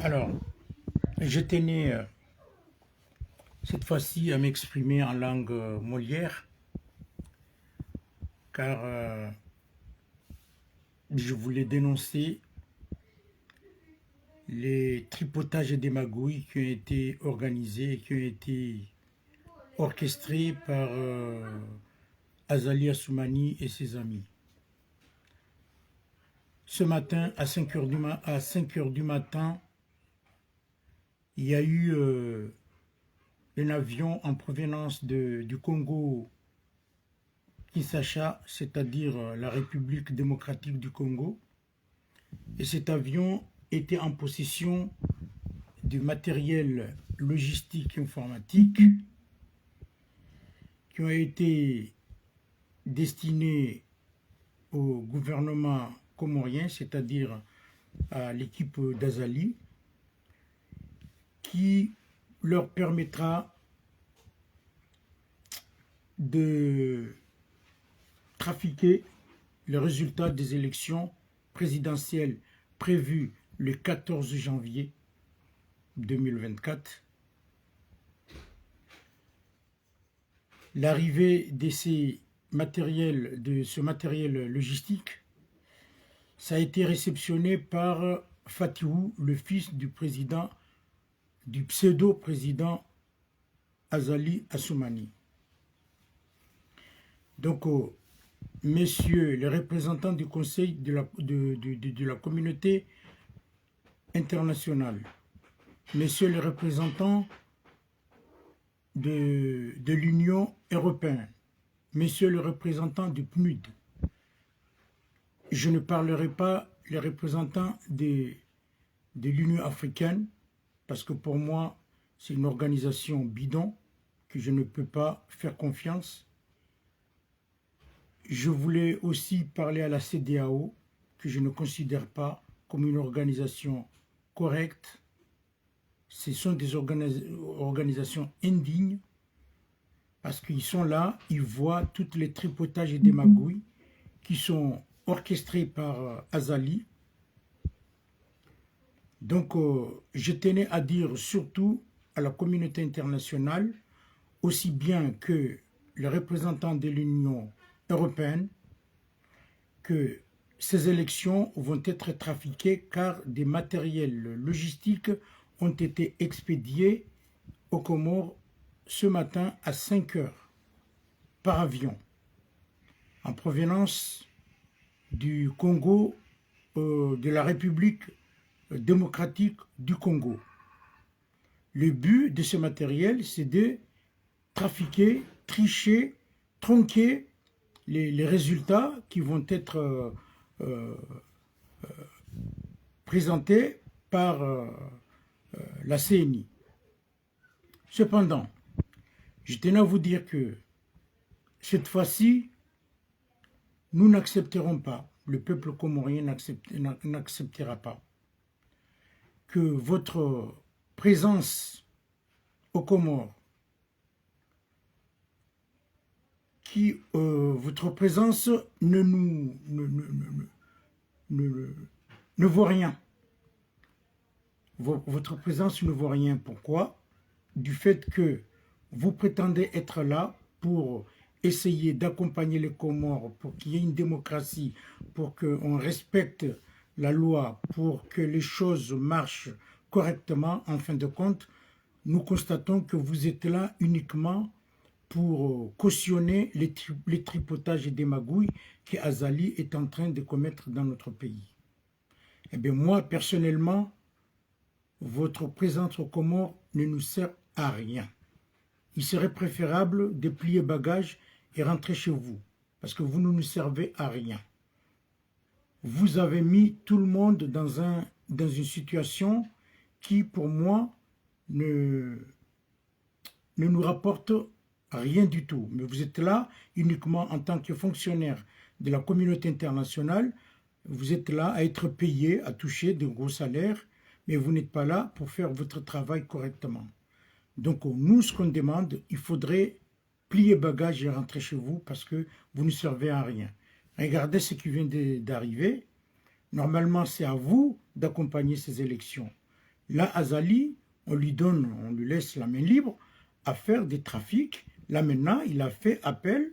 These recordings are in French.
Alors, je tenais cette fois-ci à m'exprimer en langue Molière, car je voulais dénoncer les tripotages et des magouilles qui ont été organisés et qui ont été orchestrés par Azali Assoumani et ses amis. Ce matin, à 5 heures du matin, il y a eu un avion en provenance du Congo Kinshasa, c'est-à-dire la République démocratique du Congo. Et cet avion était en possession du matériel logistique et informatique qui ont été destinés au gouvernement comorien, c'est-à-dire à l'équipe d'Azali, qui leur permettra de trafiquer le résultat des élections présidentielles prévues le 14 janvier 2024. L'arrivée de ce matériel logistique, ça a été réceptionné par Fatihou, le fils du pseudo-président Azali Assoumani. Donc, messieurs les représentants du Conseil de la communauté internationale, messieurs les représentants de l'Union européenne, messieurs les représentants du PNUD, je ne parlerai pas les représentants de l'Union africaine, parce que pour moi, c'est une organisation bidon que je ne peux pas faire confiance. Je voulais aussi parler à la CEDEAO, que je ne considère pas comme une organisation correcte. Ce sont des organisations indignes, parce qu'ils sont là, ils voient tous les tripotages et des magouilles qui sont orchestrés par Azali. Donc, je tenais à dire surtout à la communauté internationale, aussi bien que les représentants de l'Union européenne, que ces élections vont être trafiquées car des matériels logistiques ont été expédiés aux Comores ce matin à 5 heures par avion en provenance du Congo, de la République démocratique du Congo. Le but de ce matériel, c'est de trafiquer, tricher, tronquer les résultats qui vont être présentés par la CNI. Cependant, je tenais à vous dire que cette fois-ci, nous n'accepterons pas, le peuple comorien n'acceptera pas que votre présence aux Comores, votre présence ne vaut rien. Votre présence ne vaut rien. Pourquoi? Du fait que vous prétendez être là pour essayer d'accompagner les Comores, pour qu'il y ait une démocratie, pour qu'on respecte la loi, pour que les choses marchent correctement. En fin de compte, nous constatons que vous êtes là uniquement pour cautionner les tripotages et des magouilles qu'Azali est en train de commettre dans notre pays. Eh bien, moi, personnellement, votre présence aux Comores ne nous sert à rien. Il serait préférable de plier bagages et rentrer chez vous, parce que vous ne nous servez à rien. Vous avez mis tout le monde dans une situation qui, pour moi, ne nous rapporte rien du tout. Mais vous êtes là uniquement en tant que fonctionnaire de la communauté internationale. Vous êtes là à être payé, à toucher de gros salaires, mais vous n'êtes pas là pour faire votre travail correctement. Donc nous, ce qu'on demande, il faudrait plier bagages et rentrer chez vous parce que vous ne servez à rien. Regardez ce qui vient d'arriver. Normalement, c'est à vous d'accompagner ces élections. Là, Azali, on lui laisse la main libre à faire des trafics. Là, maintenant, il a fait appel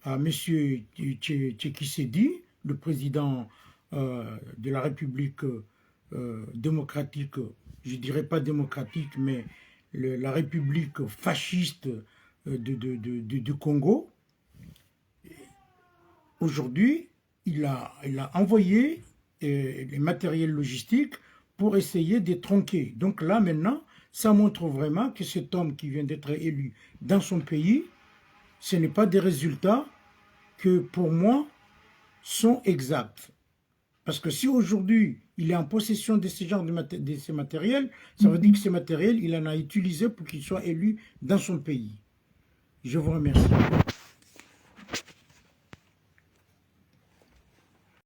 à M. Tshisekedi, le président de la République démocratique, je ne dirais pas démocratique, mais la République fasciste du Congo. Aujourd'hui, il a envoyé les matériels logistiques pour essayer de tronquer. Donc là, maintenant, ça montre vraiment que cet homme qui vient d'être élu dans son pays, ce n'est pas des résultats que, pour moi, sont exacts. Parce que si aujourd'hui, il est en possession de ce genre de ces matériels, ça veut dire que ces matériels, il en a utilisé pour qu'il soit élu dans son pays. Je vous remercie.